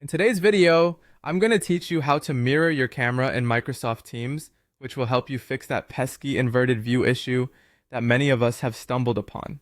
In today's video, I'm going to teach you how to mirror your camera in Microsoft Teams, which will help you fix that pesky inverted view issue that many of us have stumbled upon.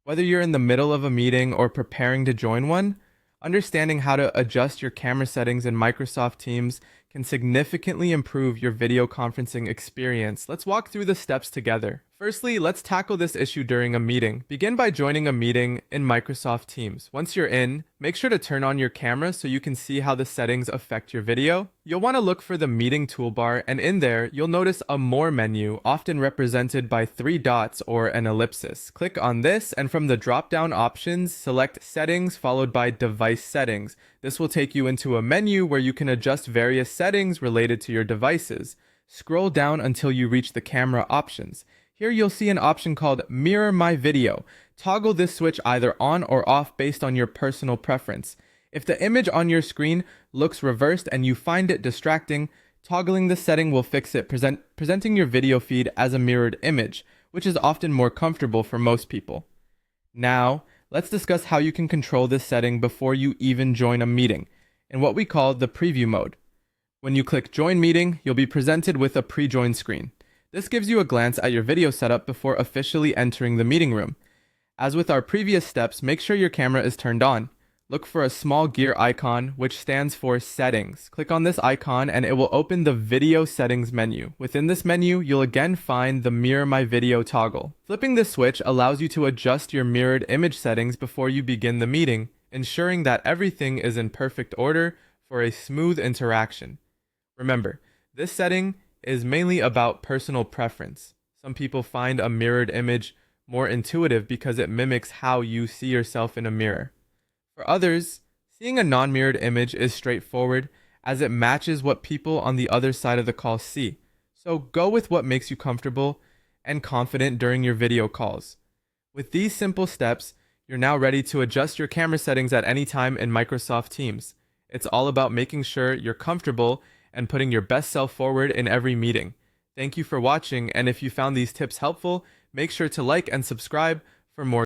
Whether you're in the middle of a meeting or preparing to join one, understanding how to adjust your camera settings in Microsoft Teams can significantly improve your video conferencing experience. Let's walk through the steps together. Firstly, let's tackle this issue during a meeting. Begin by joining a meeting in Microsoft Teams. Once you're in, make sure to turn on your camera so you can see how the settings affect your video. You'll want to look for the meeting toolbar, and in there, you'll notice a More menu, often represented by 3 dots or an ellipsis. Click on this, and from the drop-down options, select Settings followed by Device Settings. This will take you into a menu where you can adjust various settings related to your devices. Scroll down until you reach the camera options. Here you'll see an option called Mirror My Video. Toggle this switch either on or off based on your personal preference. If the image on your screen looks reversed and you find it distracting, toggling this setting will fix it, presenting your video feed as a mirrored image, which is often more comfortable for most people. Now, let's discuss how you can control this setting before you even join a meeting, in what we call the preview mode. When you click Join Meeting, you'll be presented with a pre-join screen. This gives you a glance at your video setup before officially entering the meeting room. As with our previous steps, make sure your camera is turned on. Look for a small gear icon, which stands for Settings. Click on this icon and it will open the Video Settings menu. Within this menu, you'll again find the Mirror My Video toggle. Flipping this switch allows you to adjust your mirrored image settings before you begin the meeting, ensuring that everything is in perfect order for a smooth interaction. Remember, this setting is mainly about personal preference. Some people find a mirrored image more intuitive because it mimics how you see yourself in a mirror. For others, seeing a non-mirrored image is straightforward as it matches what people on the other side of the call see. So go with what makes you comfortable and confident during your video calls. With these simple steps, you're now ready to adjust your camera settings at any time in Microsoft Teams. It's all about making sure you're comfortable and putting your best self forward in every meeting. Thank you for watching, and if you found these tips helpful, make sure to like and subscribe for more